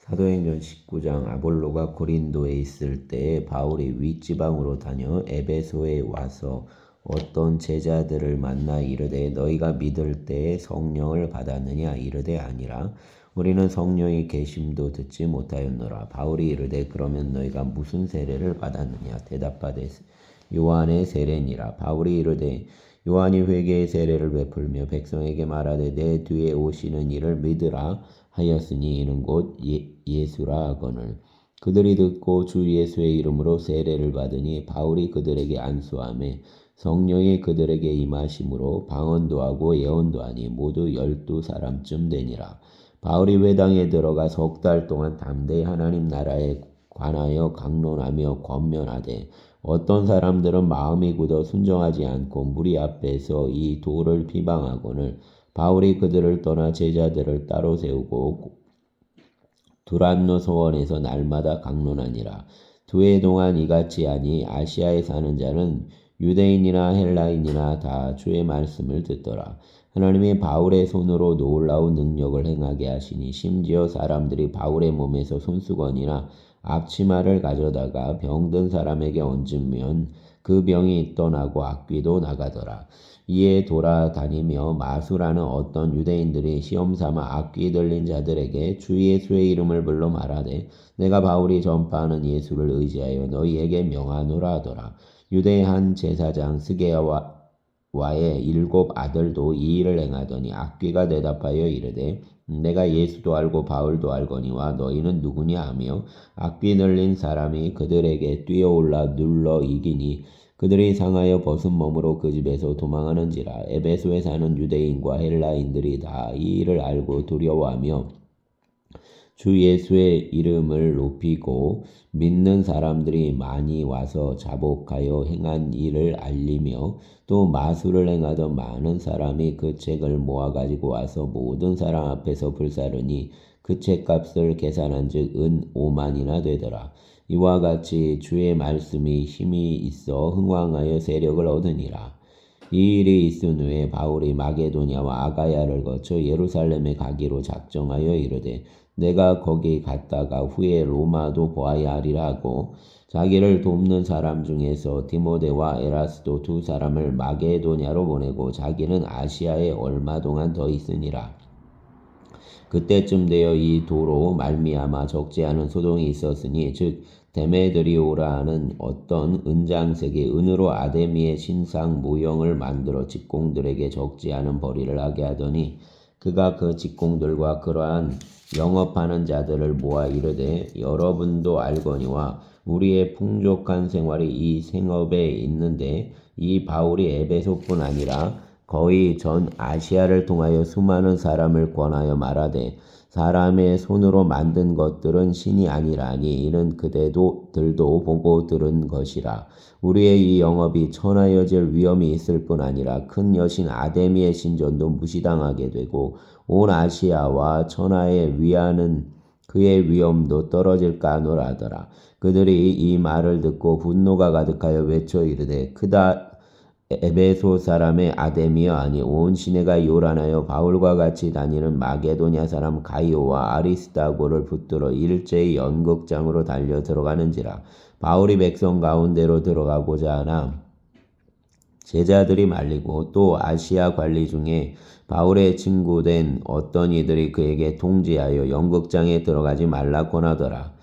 사도행전 19장. 아볼로가 고린도에 있을 때 바울이 윗지방으로 다녀 에베소에 와서 어떤 제자들을 만나 이르되 너희가 믿을 때에 성령을 받았느냐? 이르되 아니라 우리는 성령이 계심도 듣지 못하였노라. 바울이 이르되 그러면 너희가 무슨 세례를 받았느냐? 대답하되 요한의 세례니라. 바울이 이르되 요한이 회개의 세례를 베풀며 백성에게 말하되 내 뒤에 오시는 이를 믿으라 하였으니 이는 곧 예수라 하거늘. 그들이 듣고 주 예수의 이름으로 세례를 받으니 바울이 그들에게 안수하며 성령이 그들에게 임하심으로 방언도 하고 예언도 하니 모두 12사람쯤 되니라. 바울이 회당에 들어가 석 달 동안 담대히 하나님 나라에 관하여 강론하며 권면하되 어떤 사람들은 마음이 굳어 순종하지 않고 무리 앞에서 이 도를 비방하거늘. 바울이 그들을 떠나 제자들을 따로 세우고 두란노 소원에서 날마다 강론하니라. 2해 동안 이같이 하니 아시아에 사는 자는 유대인이나 헬라인이나 다 주의 말씀을 듣더라. 하나님이 바울의 손으로 놀라운 능력을 행하게 하시니 심지어 사람들이 바울의 몸에서 손수건이나 앞치마를 가져다가 병든 사람에게 얹으면 그 병이 떠나고 악귀도 나가더라. 이에 돌아다니며 마수라는 어떤 유대인들이 시험삼아 악귀 들린 자들에게 주 예수의 이름을 불러 말하되 내가 바울이 전파하는 예수를 의지하여 너희에게 명하노라 하더라. 유대의 한 제사장 스게와의 7 아들도 이 일을 행하더니 악귀가 대답하여 이르되 내가 예수도 알고 바울도 알거니와 너희는 누구냐 하며 악귀 들린 사람이 그들에게 뛰어올라 눌러 이기니 그들이 상하여 벗은 몸으로 그 집에서 도망하는지라. 에베소에 사는 유대인과 헬라인들이 다 이 일을 알고 두려워하며 주 예수의 이름을 높이고 믿는 사람들이 많이 와서 자복하여 행한 일을 알리며 또 마술을 행하던 많은 사람이 그 책을 모아 가지고 와서 모든 사람 앞에서 불사르니 그 책값을 계산한 즉 은 5만이나 되더라. 이와 같이 주의 말씀이 힘이 있어 흥왕하여 세력을 얻으니라. 이 일이 있은 후에 바울이 마게도냐와 아가야를 거쳐 예루살렘에 가기로 작정하여 이르되 내가 거기 갔다가 후에 로마도 보아야 하리라 하고 자기를 돕는 사람 중에서 디모데와 에라스도 2사람을 마게도냐로 보내고 자기는 아시아에 얼마 동안 더 있으니라. 그때쯤 되어 이 도로 말미암아 적지 않은 소동이 있었으니 즉 데메드리오라는 어떤 은장색이 은으로 아데미의 신상 모형을 만들어 직공들에게 적지 않은 벌이를 하게 하더니 그가 그 직공들과 그러한 영업하는 자들을 모아 이르되 여러분도 알거니와 우리의 풍족한 생활이 이 생업에 있는데 이 바울이 에베소뿐 아니라 거의 전 아시아를 통하여 수많은 사람을 권하여 말하되 사람의 손으로 만든 것들은 신이 아니라니 이는 그대들도 보고 들은 것이라. 우리의 이 영업이 천하여질 위험이 있을 뿐 아니라 큰 여신 아데미의 신전도 무시당하게 되고 온 아시아와 천하에 위하는 그의 위엄도 떨어질까 하노라 하더라. 그들이 이 말을 듣고 분노가 가득하여 외쳐 이르되 크다 에베소 사람의 아데미여 아니 온 시내가 요란하여 바울과 같이 다니는 마게도냐 사람 가이오와 아리스다고를 붙들어 일제히 연극장으로 달려 들어가는지라. 바울이 백성 가운데로 들어가고자 하나 제자들이 말리고 또 아시아 관리 중에 바울의 친구된 어떤 이들이 그에게 통지하여 연극장에 들어가지 말라 권하더라.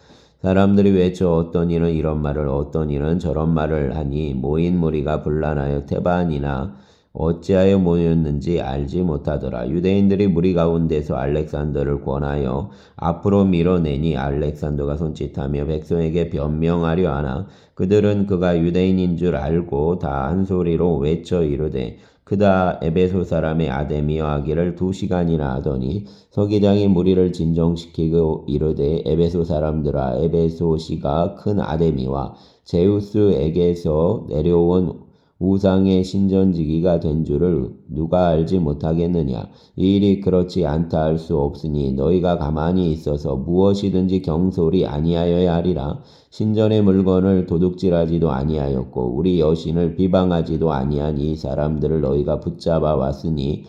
사람들이 외쳐 어떤 이는 이런 말을 어떤 이는 저런 말을 하니 모인 무리가 분란하여 테반이나 어찌하여 모였는지 알지 못하더라. 유대인들이 무리 가운데서 알렉산더를 권하여 앞으로 밀어내니 알렉산더가 손짓하며 백성에게 변명하려 하나 그들은 그가 유대인인 줄 알고 다 한 소리로 외쳐 이르되 그다 에베소 사람의 아데미여 하기를 2시간이나 하더니 서기장이 무리를 진정시키고 이르되 에베소 사람들아 에베소시가 큰 아데미와 제우스에게서 내려온 우상의 신전지기가 된 줄을 누가 알지 못하겠느냐. 이 일이 그렇지 않다 할 수 없으니 너희가 가만히 있어서 무엇이든지 경솔이 아니하여야 하리라. 신전의 물건을 도둑질하지도 아니하였고 우리 여신을 비방하지도 아니한 이 사람들을 너희가 붙잡아 왔으니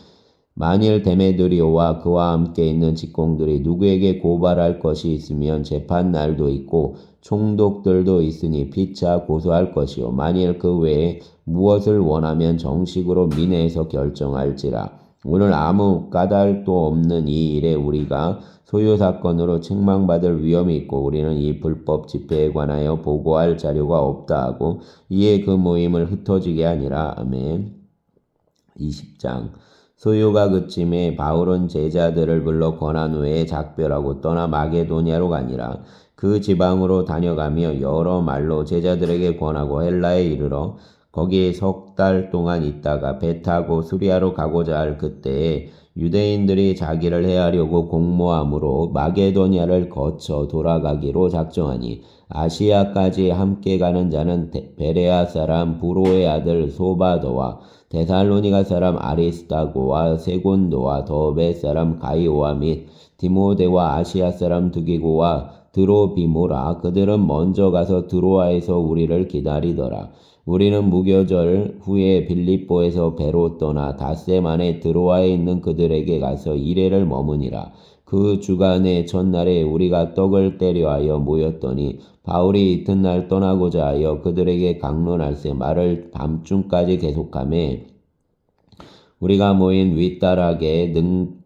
만일 데메드리오와 그와 함께 있는 직공들이 누구에게 고발할 것이 있으면 재판 날도 있고 총독들도 있으니 피차 고소할 것이요 만일 그 외에 무엇을 원하면 정식으로 민회에서 결정할지라. 오늘 아무 까닭도 없는 이 일에 우리가 소요 사건으로 책망받을 위험이 있고 우리는 이 불법 집회에 관하여 보고할 자료가 없다 하고 이에 그 모임을 흩어지게 하니라. 아멘. 20장 소요가 그침에 바울은 제자들을 불러 권한 후에 작별하고 떠나 마게도냐로 가니라. 그 지방으로 다녀가며 여러 말로 제자들에게 권하고 헬라에 이르러 거기에 3달 동안 있다가 배 타고 수리아로 가고자 할 그때에 유대인들이 자기를 해하려고 공모함으로 마게도냐를 거쳐 돌아가기로 작정하니 아시아까지 함께 가는 자는 베레아 사람 부로의 아들 소바도와 데살로니가 사람 아리스타고와 세곤도와 더베 사람 가이오와 및 디모데와 아시아 사람 두기고와 드로비모라. 그들은 먼저 가서 드로아에서 우리를 기다리더라. 우리는 무교절 후에 빌립보에서 배로 떠나 닷새 만에 드로아에 있는 그들에게 가서 이레를 머무니라. 그 주간의 첫날에 우리가 떡을 때려하여 모였더니 바울이 이튿날 떠나고자 하여 그들에게 강론할세 말을 밤중까지 계속하매 우리가 모인 윗다락에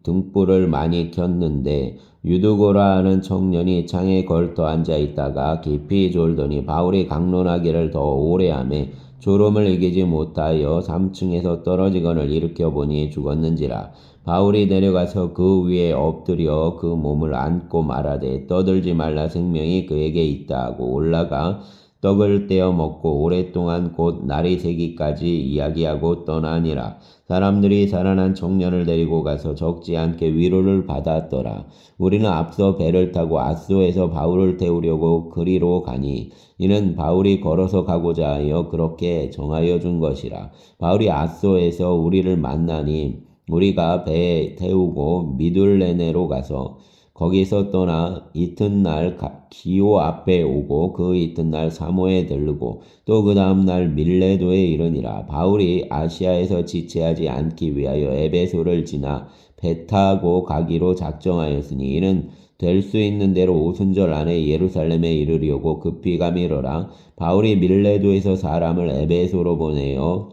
등불을 많이 켰는데 유두고라 하는 청년이 창에 걸터 앉아 있다가 깊이 졸더니 바울이 강론하기를 더 오래 하매 졸음을 이기지 못하여 3층에서 떨어지거늘 일으켜 보니 죽었는지라. 바울이 내려가서 그 위에 엎드려 그 몸을 안고 말하되 떠들지 말라 생명이 그에게 있다 하고 올라가 떡을 떼어 먹고 오랫동안 곧 날이 새기까지 이야기하고 떠나니라. 사람들이 살아난 청년을 데리고 가서 적지 않게 위로를 받았더라. 우리는 앞서 배를 타고 아소에서 바울을 태우려고 그리로 가니 이는 바울이 걸어서 가고자 하여 그렇게 정하여 준 것이라. 바울이 아소에서 우리를 만나니 우리가 배에 태우고 미둘레네로 가서 거기서 떠나 이튿날 기오 앞에 오고 그 이튿날 사모에 들르고 또 그 다음날 밀레도에 이르니라. 바울이 아시아에서 지체하지 않기 위하여 에베소를 지나 배 타고 가기로 작정하였으니 이는 될 수 있는 대로 오순절 안에 예루살렘에 이르려고 급히 가미러라. 바울이 밀레도에서 사람을 에베소로 보내어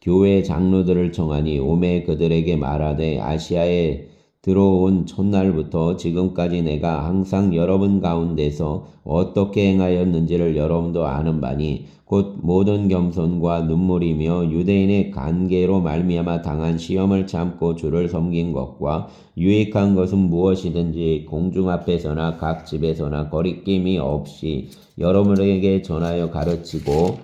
교회 장로들을 청하니 오매 그들에게 말하되 아시아에 들어온 첫날부터 지금까지 내가 항상 여러분 가운데서 어떻게 행하였는지를 여러분도 아는 바니 곧 모든 겸손과 눈물이며 유대인의 간계로 말미암아 당한 시험을 참고 주를 섬긴 것과 유익한 것은 무엇이든지 공중 앞에서나 각 집에서나 거리낌이 없이 여러분에게 전하여 가르치고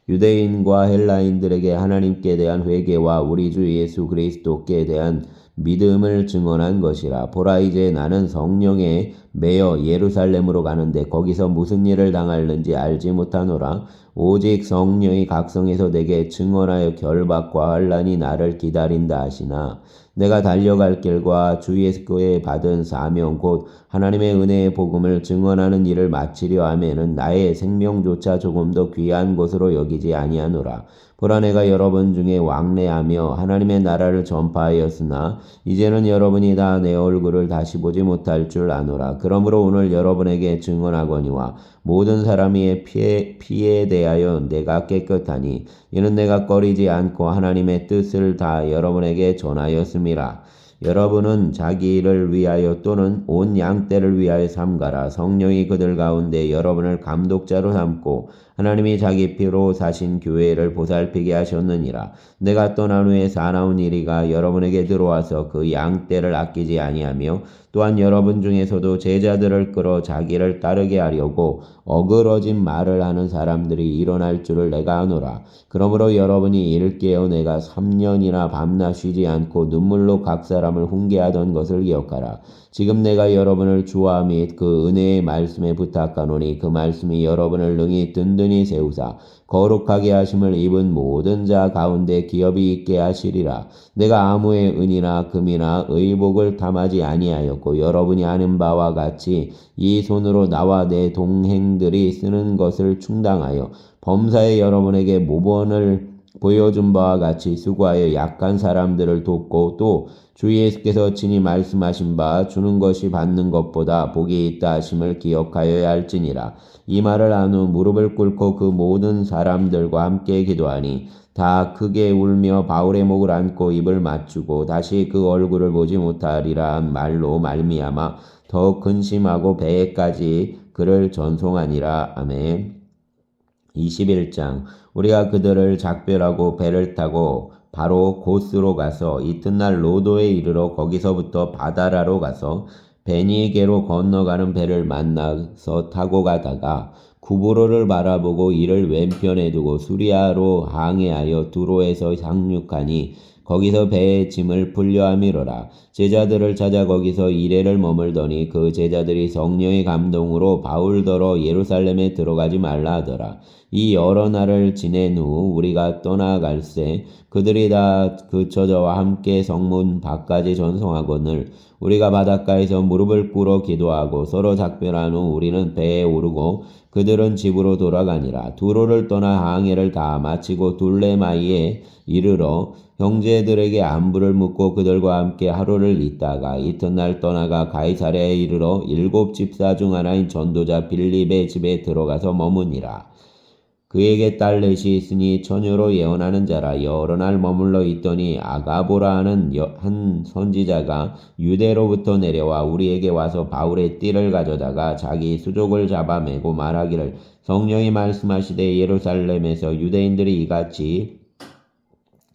유대인과 헬라인들에게 하나님께 대한 회개와 우리 주 예수 그리스도께 대한 믿음을 증언한 것이라. 보라 이제 나는 성령에 매여 예루살렘으로 가는데 거기서 무슨 일을 당할는지 알지 못하노라. 오직 성령이 각성에서 내게 증언하여 결박과 환난이 나를 기다린다 하시나 내가 달려갈 길과 주 예수께 받은 사명 곧 하나님의 은혜의 복음을 증언하는 일을 마치려 하면은 나의 생명조차 조금 더 귀한 것으로 여기지 아니하노라. 보라 내가 여러분 중에 왕래하며 하나님의 나라를 전파하였으나 이제는 여러분이 다 내 얼굴을 다시 보지 못할 줄 아노라. 그러므로 오늘 여러분에게 증언하거니와 모든 사람의 피에 대하여 내가 깨끗하니 이는 내가 꺼리지 않고 하나님의 뜻을 다 여러분에게 전하였음이라. 여러분은 자기를 위하여 또는 온 양떼를 위하여 삼가라. 성령이 그들 가운데 여러분을 감독자로 삼고 하나님이 자기 피로 사신 교회를 보살피게 하셨느니라. 내가 떠난 후에 사나운 이리가 여러분에게 들어와서 그 양떼를 아끼지 아니하며 또한 여러분 중에서도 제자들을 끌어 자기를 따르게 하려고 어그러진 말을 하는 사람들이 일어날 줄을 내가 아노라. 그러므로 여러분이 이를 깨어 내가 3년이나 밤낮 쉬지 않고 눈물로 각 사람을 훈계하던 것을 기억하라. 지금 내가 여러분을 주와 및 그 은혜의 말씀에 부탁하노니 그 말씀이 여러분을 능히 든든히 세우사 거룩하게 하심을 입은 모든 자 가운데 기업이 있게 하시리라. 내가 아무의 은이나 금이나 의복을 탐하지 아니하였고 여러분이 아는 바와 같이 이 손으로 나와 내 동행들이 쓰는 것을 충당하여 범사에 여러분에게 모범을 보여준 바와 같이 수고하여 약한 사람들을 돕고 또 주 예수께서 친히 말씀하신 바 주는 것이 받는 것보다 복이 있다 하심을 기억하여야 할지니라. 이 말을 한 후 무릎을 꿇고 그 모든 사람들과 함께 기도하니 다 크게 울며 바울의 목을 안고 입을 맞추고 다시 그 얼굴을 보지 못하리라 한 말로 말미암아 더 근심하고 배에까지 그를 전송하니라. 아멘. 21장 우리가 그들을 작별하고 배를 타고 바로 고스로 가서 이튿날 로도에 이르러 거기서부터 바다라로 가서 베니게로 건너가는 배를 만나서 타고 가다가 구브로를 바라보고 이를 왼편에 두고 수리아로 항해하여 두로에서 상륙하니 거기서 배의 짐을 풀려함이로라. 제자들을 찾아 거기서 이레를 머물더니 그 제자들이 성령의 감동으로 바울더러 예루살렘에 들어가지 말라 하더라. 이 여러 날을 지낸 후 우리가 떠나갈새 그들이 다 그쳐 저와 함께 성문 밖까지 전송하거늘 우리가 바닷가에서 무릎을 꿇어 기도하고 서로 작별한 후 우리는 배에 오르고 그들은 집으로 돌아가니라. 두로를 떠나 항해를 다 마치고 둘레마이에 이르러 형제들에게 안부를 묻고 그들과 함께 하루를 있다가 이튿날 떠나가 가이사랴에 이르러 7 집사 중 하나인 전도자 빌립의 집에 들어가서 머무니라. 그에게 딸 넷이 있으니 처녀로 예언하는 자라. 여러 날 머물러 있더니 아가보라 하는 한 선지자가 유대로부터 내려와 우리에게 와서 바울의 띠를 가져다가 자기 수족을 잡아매고 말하기를 성령이 말씀하시되 예루살렘에서 유대인들이 이같이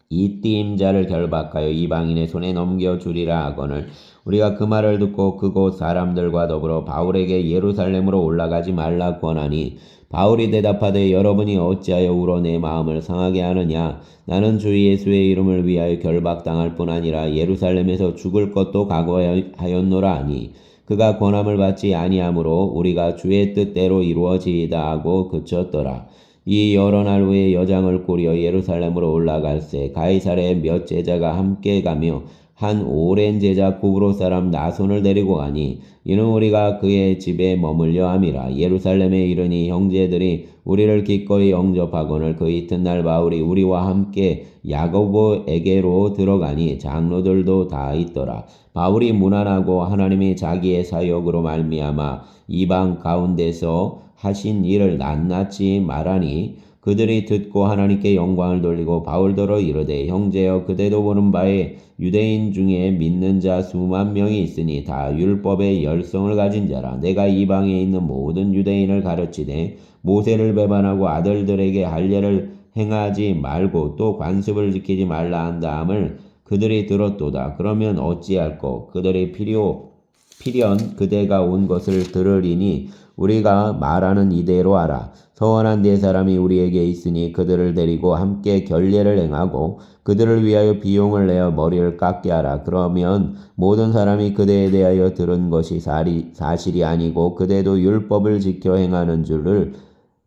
이 띠임자를 결박하여 이방인의 손에 넘겨주리라 하거늘 우리가 그 말을 듣고 그곳 사람들과 더불어 바울에게 예루살렘으로 올라가지 말라 권하니 바울이 대답하되 여러분이 어찌하여 울어 내 마음을 상하게 하느냐. 나는 주 예수의 이름을 위하여 결박당할 뿐 아니라 예루살렘에서 죽을 것도 각오하였노라 하니 그가 권함을 받지 아니하므로 우리가 주의 뜻대로 이루어지이다 하고 그쳤더라. 이 여러 날 후에 여장을 꾸려 예루살렘으로 올라갈새 가이사랴에 몇 제자가 함께 가며 한 오랜 제자 구브로 사람 나손을 데리고 가니 이는 우리가 그의 집에 머물려 함이라. 예루살렘에 이르니 형제들이 우리를 기꺼이 영접하거늘 그 이튿날 바울이 우리와 함께 야고보에게로 들어가니 장로들도 다 있더라. 바울이 무난하고 하나님이 자기의 사역으로 말미암아 이방 가운데서 하신 일을 낱낱이 말하니 그들이 듣고 하나님께 영광을 돌리고 바울더러 이르되 형제여 그대도 보는 바에 유대인 중에 믿는 자 수만 명이 있으니 다 율법의 열성을 가진 자라. 내가 이방에 있는 모든 유대인을 가르치되 모세를 배반하고 아들들에게 할례를 행하지 말고 또 관습을 지키지 말라 한 다음을 그들이 들었도다. 그러면 어찌할꼬 그들이 필연 그대가 온 것을 들으리니 우리가 말하는 이대로 하라. 서원한 네 사람이 우리에게 있으니 그들을 데리고 함께 결례를 행하고 그들을 위하여 비용을 내어 머리를 깎게 하라. 그러면 모든 사람이 그대에 대하여 들은 것이 사실이 아니고 그대도 율법을 지켜 행하는 줄을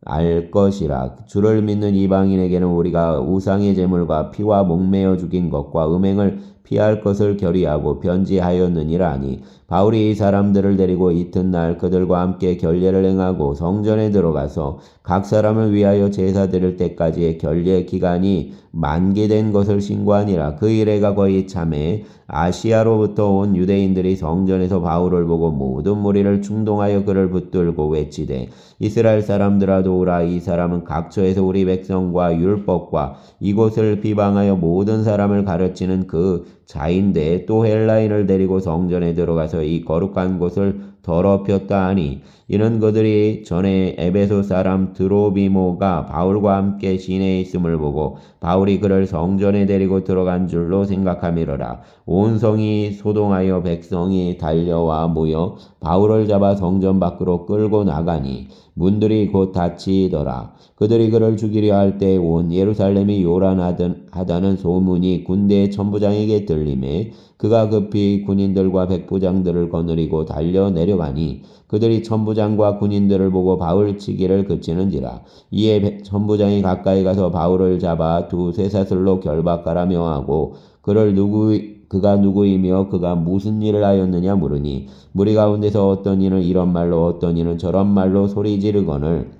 알 것이라. 주를 믿는 이방인에게는 우리가 우상의 제물과 피와 목매어 죽인 것과 음행을 피할 것을 결의하고 변지하였느니라 하니 바울이 이 사람들을 데리고 이튿날 그들과 함께 결례를 행하고 성전에 들어가서 각 사람을 위하여 제사 드릴 때까지의 결례 기간이 만기된 것을 신고하니라. 그 이래가 거의 참에 아시아로부터 온 유대인들이 성전에서 바울을 보고 모든 무리를 충동하여 그를 붙들고 외치되 이스라엘 사람들아 도우라. 이 사람은 각처에서 우리 백성과 율법과 이곳을 비방하여 모든 사람을 가르치는 그 자인데 또 헬라인을 데리고 성전에 들어가서 이 거룩한 곳을 더럽혔다 하니 이는 그들이 전에 에베소 사람 드로비모가 바울과 함께 시내에 있음을 보고 바울이 그를 성전에 데리고 들어간 줄로 생각함이로라. 온 성이 소동하여 백성이 달려와 모여 바울을 잡아 성전 밖으로 끌고 나가니 문들이 곧 닫히더라. 그들이 그를 죽이려 할 때 온 예루살렘이 요란하다는 소문이 군대 천부장에게 들림에 그가 급히 군인들과 백부장들을 거느리고 달려 내려가니 그들이 천부장과 군인들을 보고 바울 치기를 그치는지라. 이에 천부장이 가까이 가서 바울을 잡아 두 쇠사슬로 결박하라 명하고 그가 누구이며 그가 무슨 일을 하였느냐 물으니 무리 가운데서 어떤 이는 이런 말로 어떤 이는 저런 말로 소리 지르거늘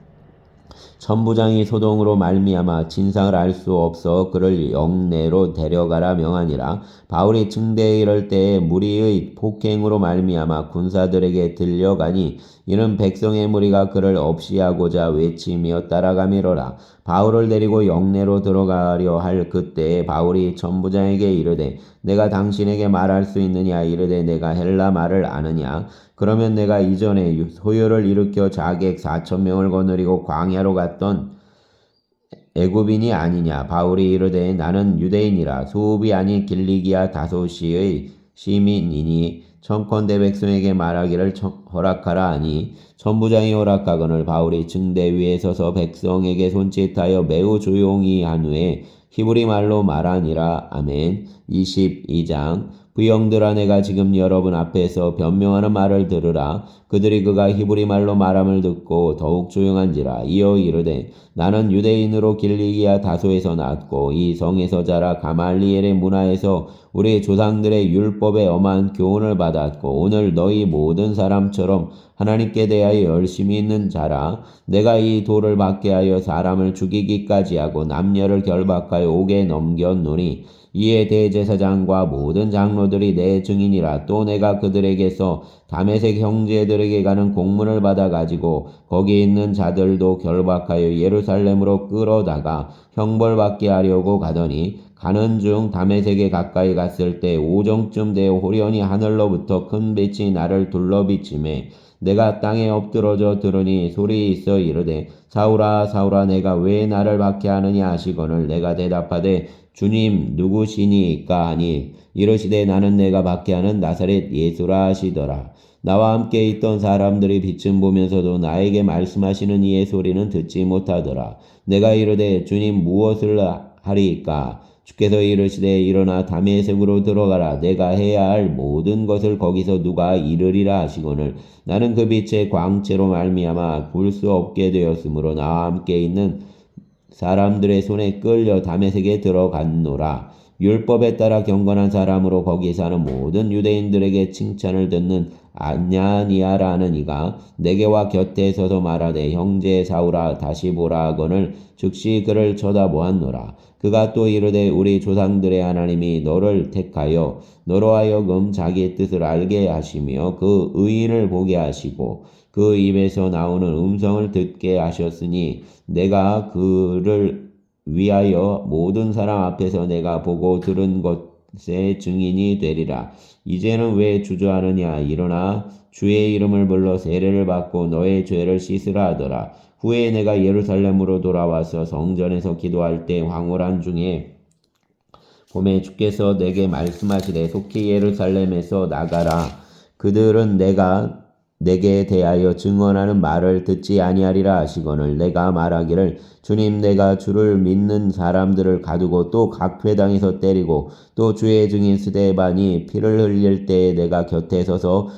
천부장이 소동으로 말미암아 진상을 알 수 없어 그를 영내로 데려가라 명하니라. 바울이 증대에 이를 때에 무리의 폭행으로 말미암아 군사들에게 들려가니 이는 백성의 무리가 그를 없이하고자 외치며 따라가미로라. 바울을 데리고 영내로 들어가려 할 그때에 바울이 천부장에게 이르되 내가 당신에게 말할 수 있느냐. 이르되 내가 헬라 말을 아느냐. 그러면 내가 이전에 소요를 일으켜 자객 4,000명을 거느리고 광야로 갔던 애굽인이 아니냐. 바울이 이르되 나는 유대인이라 수읍이 아닌 길리기아 다소시의 시민이니 청컨대 백성에게 말하기를 허락하라 하니 천부장이 허락하거늘 바울이 증대 위에 서서 백성에게 손짓하여 매우 조용히 한 후에 히브리 말로 말하니라. 아멘. 22장 부형들아 내가 지금 여러분 앞에서 변명하는 말을 들으라. 그들이 그가 히브리 말로 말함을 듣고 더욱 조용한지라. 이어 이르되 나는 유대인으로 길리기아 다소에서 났고 이 성에서 자라 가말리엘의 문화에서 우리 조상들의 율법에 엄한 교훈을 받았고 오늘 너희 모든 사람처럼 하나님께 대하여 열심히 있는 자라. 내가 이 돌을 받게 하여 사람을 죽이기까지 하고 남녀를 결박하여 옥에 넘겼노니 이에 대제사장과 모든 장로들이 내 증인이라. 또 내가 그들에게서 다메섹 형제들에게 가는 공문을 받아가지고 거기 있는 자들도 결박하여 예루살렘으로 끌어다가 형벌받게 하려고 가더니 가는 중 다메섹에 가까이 갔을 때 오정쯤 되어 호련히 하늘로부터 큰 빛이 나를 둘러비치매 내가 땅에 엎드러져 들으니 소리 있어 이르되 사울아 사울아 내가 왜 나를 박해 하느냐 하시거늘 내가 대답하되 주님 누구시니까 하니 이르시되 나는 내가 박해하는 나사렛 예수라 하시더라. 나와 함께 있던 사람들이 빛을 보면서도 나에게 말씀하시는 이의 소리는 듣지 못하더라. 내가 이르되 주님 무엇을 하리이까? 주께서 이르시되 일어나 다메섹으로 들어가라. 내가 해야 할 모든 것을 거기서 누가 이르리라 하시거늘 나는 그 빛의 광채로 말미암아 볼 수 없게 되었으므로 나와 함께 있는 사람들의 손에 끌려 다메섹에 들어갔노라. 율법에 따라 경건한 사람으로 거기 사는 모든 유대인들에게 칭찬을 듣는 아냐니아라는 이가 내게와 곁에 서서 말하되 형제 사울아 다시 보라 하거늘 즉시 그를 쳐다보았노라. 그가 또 이르되 우리 조상들의 하나님이 너를 택하여 너로 하여금 자기의 뜻을 알게 하시며 그 의인을 보게 하시고 그 입에서 나오는 음성을 듣게 하셨으니 내가 그를 위하여 모든 사람 앞에서 내가 보고 들은 것의 증인이 되리라. 이제는 왜 주저하느냐. 일어나 주의 이름을 불러 세례를 받고 너의 죄를 씻으라 하더라. 후에 내가 예루살렘으로 돌아와서 성전에서 기도할 때 황홀한 중에 봄에 주께서 내게 말씀하시되 속히 예루살렘에서 나가라. 그들은 내게 대하여 증언하는 말을 듣지 아니하리라 하시거늘 내가 말하기를 주님 내가 주를 믿는 사람들을 가두고 또 각 회당에서 때리고 또 주의 증인 스데반이 피를 흘릴 때에 내가 곁에 서서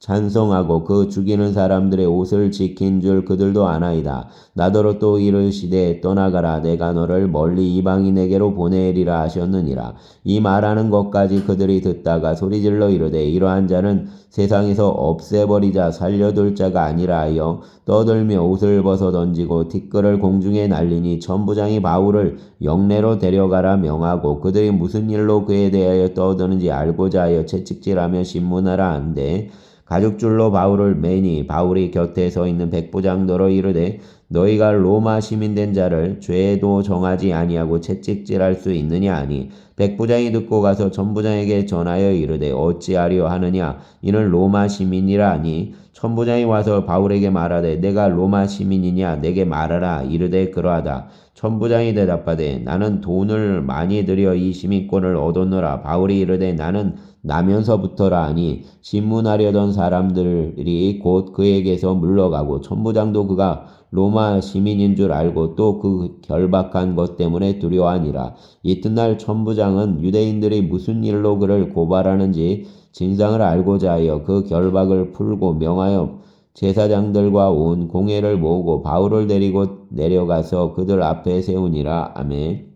찬송하고 그 죽이는 사람들의 옷을 지킨 줄 그들도 아나이다. 나더러 또 이르시되 떠나가라. 내가 너를 멀리 이방인에게로 보내리라 하셨느니라. 이 말하는 것까지 그들이 듣다가 소리질러 이르되 이러한 자는 세상에서 없애버리자 살려둘 자가 아니라 하여 떠들며 옷을 벗어 던지고 티끌을 공중에 날리니 천부장이 바울을 영내로 데려가라 명하고 그들이 무슨 일로 그에 대하여 떠드는지 알고자 하여 채찍질하며 신문하라 한데 가죽줄로 바울을 매니 바울이 곁에 서 있는 백부장더러 이르되 너희가 로마 시민된 자를 죄도 정하지 아니하고 채찍질할 수 있느냐 하니 백부장이 듣고 가서 천부장에게 전하여 이르되 어찌하려 하느냐 이는 로마 시민이라 하니 천부장이 와서 바울에게 말하되 내가 로마 시민이냐 내게 말하라. 이르되 그러하다. 천부장이 대답하되 나는 돈을 많이 들여 이 시민권을 얻었노라. 바울이 이르되 나는 나면서부터라 하니 신문하려던 사람들이 곧 그에게서 물러가고 천부장도 그가 로마 시민인 줄 알고 또 그 결박한 것 때문에 두려워하니라. 이튿날 천부장은 유대인들이 무슨 일로 그를 고발하는지 진상을 알고자 하여 그 결박을 풀고 명하여 제사장들과 온 공회를 모으고 바울을 데리고 내려가서 그들 앞에 세우니라. 아멘.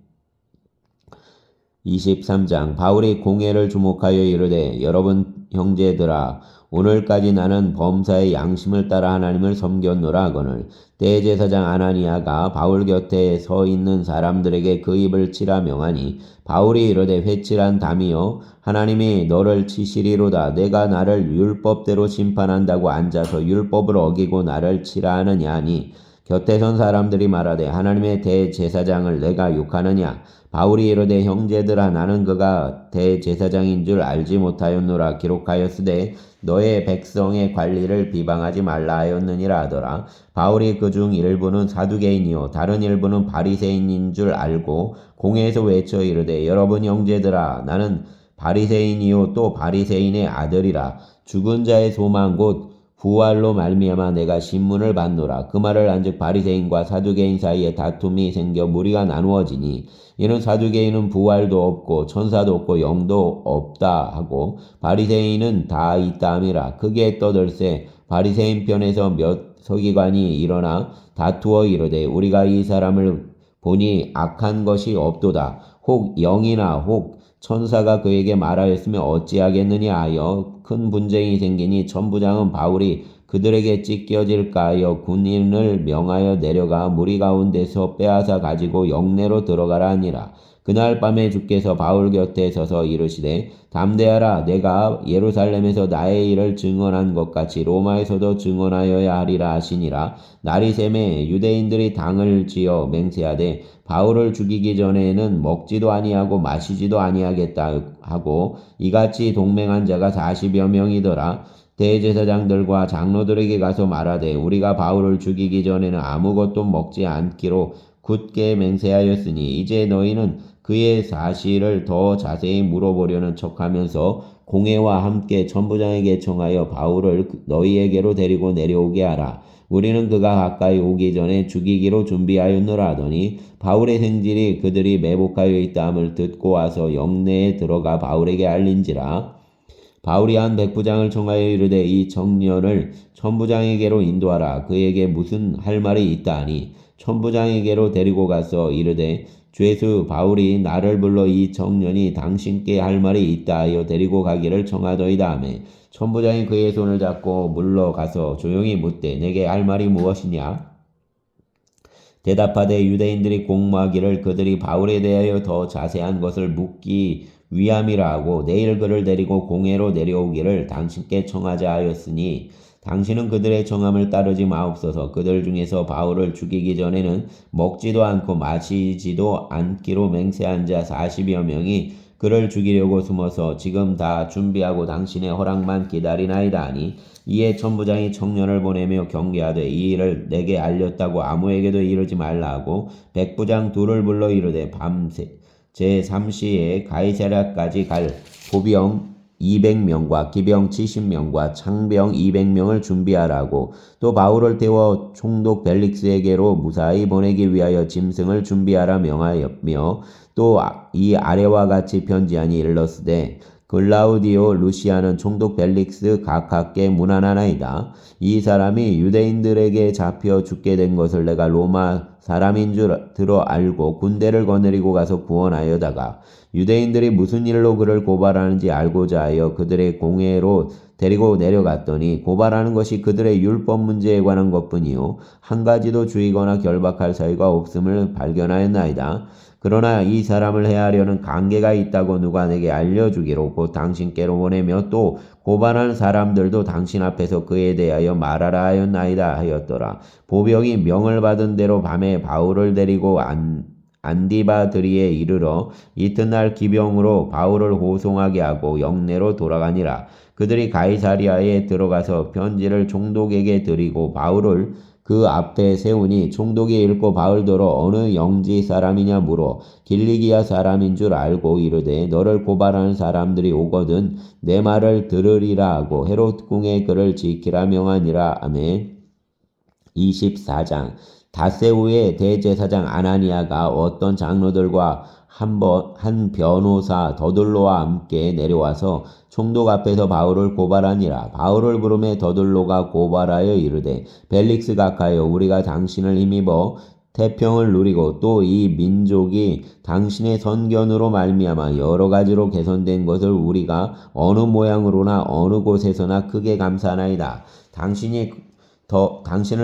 23장 바울이 공회를 주목하여 이르되 여러분 형제들아 오늘까지 나는 범사의 양심을 따라 하나님을 섬겼노라 하거늘 대제사장 아나니아가 바울 곁에 서 있는 사람들에게 그 입을 치라 명하니 바울이 이르되 회칠한 담이여 하나님이 너를 치시리로다. 내가 나를 율법대로 심판한다고 앉아서 율법을 어기고 나를 치라 하느냐 하니 곁에 선 사람들이 말하되 하나님의 대제사장을 내가 욕하느냐. 바울이 이르되 형제들아 나는 그가 대제사장인 줄 알지 못하였노라. 기록하였으되 너의 백성의 관리를 비방하지 말라 하였느니라 하더라. 바울이 그중 일부는 사두개인이요 다른 일부는 바리새인인 줄 알고 공회에서 외쳐 이르되 여러분 형제들아 나는 바리새인이요 또 바리새인의 아들이라. 죽은 자의 소망 곧 부활로 말미암아 내가 신문을 받노라. 그 말을 한즉 바리새인과 사두개인 사이에 다툼이 생겨 무리가 나누어지니 이는 사두개인은 부활도 없고 천사도 없고 영도 없다 하고 바리새인은 다 있다 함이라. 크게 떠들세 바리새인 편에서 몇 서기관이 일어나 다투어 이르되 우리가 이 사람을 보니 악한 것이 없도다. 혹 영이나 혹 천사가 그에게 말하였으면 어찌하겠느냐 하여 큰 분쟁이 생기니 천부장은 바울이 그들에게 찢겨질까 하여 군인을 명하여 내려가 무리 가운데서 빼앗아 가지고 영내로 들어가라 하니라. 그날 밤에 주께서 바울 곁에 서서 이르시되 담대하라. 내가 예루살렘에서 나의 일을 증언한 것 같이 로마에서도 증언하여야 하리라 하시니라. 날이 새매 유대인들이 당을 지어 맹세하되 바울을 죽이기 전에는 먹지도 아니하고 마시지도 아니하겠다 하고 이같이 동맹한 자가 40여 명이더라. 대제사장들과 장로들에게 가서 말하되 우리가 바울을 죽이기 전에는 아무것도 먹지 않기로 굳게 맹세하였으니 이제 너희는 그의 사실을 더 자세히 물어보려는 척하면서 공회와 함께 천부장에게 청하여 바울을 너희에게로 데리고 내려오게 하라. 우리는 그가 가까이 오기 전에 죽이기로 준비하였노라 하더니 바울의 생질이 그들이 매복하여 있다함을 듣고 와서 영내에 들어가 바울에게 알린지라. 바울이 한 백부장을 청하여 이르되 이 청년을 천부장에게로 인도하라. 그에게 무슨 할 말이 있다 하니 천부장에게로 데리고 가서 이르되 죄수 바울이 나를 불러 이 청년이 당신께 할 말이 있다 하여 데리고 가기를 청하더이다 하며 천부장이 그의 손을 잡고 물러가서 조용히 묻되 내게 할 말이 무엇이냐. 대답하되 유대인들이 공모하기를 그들이 바울에 대하여 더 자세한 것을 묻기 위함이라 하고 내일 그를 데리고 공회로 내려오기를 당신께 청하자 하였으니 당신은 그들의 청함을 따르지 마옵소서. 그들 중에서 바울을 죽이기 전에는 먹지도 않고 마시지도 않기로 맹세한 자 40여 명이 그를 죽이려고 숨어서 지금 다 준비하고 당신의 허락만 기다리나이다 하니 이에 천부장이 청년을 보내며 경계하되 이 일을 내게 알렸다고 아무에게도 이르지 말라 하고 백부장 둘을 불러 이르되 밤새 제3시에 가이사랴까지 갈 보병 200명과 기병 70명과 창병 200명을 준비하라고 또 바울을 태워 총독 벨릭스에게로 무사히 보내기 위하여 짐승을 준비하라 명하였며 또 이 아래와 같이 편지하니 일렀으되 글라우디오 루시아는 총독 벨릭스 각하께 문안하나이다. 이 사람이 유대인들에게 잡혀 죽게 된 것을 내가 로마 사람인 줄 들어 알고 군대를 거느리고 가서 구원하여다가 유대인들이 무슨 일로 그를 고발하는지 알고자 하여 그들의 공회로 데리고 내려갔더니 고발하는 것이 그들의 율법 문제에 관한 것뿐이요 한 가지도 주의거나 결박할 사유가 없음을 발견하였나이다. 그러나 이 사람을 해하려는 관계가 있다고 누가 내게 알려주기로 곧 당신께로 보내며 또 고발하는 사람들도 당신 앞에서 그에 대하여 말하라 하였나이다 하였더라. 보병이 명을 받은 대로 밤에 바울을 데리고 안디바드리에 이르러 이튿날 기병으로 바울을 호송하게 하고 영내로 돌아가니라. 그들이 가이사리아에 들어가서 편지를 총독에게 드리고 바울을 그 앞에 세우니 총독이 읽고 바울더러 어느 영지 사람이냐 물어 길리기아 사람인 줄 알고 이르되 너를 고발하는 사람들이 오거든 내 말을 들으리라 하고 헤롯 궁에 그를 지키라 명하니라. 아멘. 24장 닷새 후에 대제사장 아나니아가 어떤 장로들과 한 변호사 더둘로와 함께 내려와서 총독 앞에서 바울을 고발하니라. 바울을 부르매 더둘로가 고발하여 이르되 벨릭스 각하여 우리가 당신을 힘입어 태평을 누리고 또 이 민족이 당신의 선견으로 말미암아 여러 가지로 개선된 것을 우리가 어느 모양으로나 어느 곳에서나 크게 감사하나이다. 당신을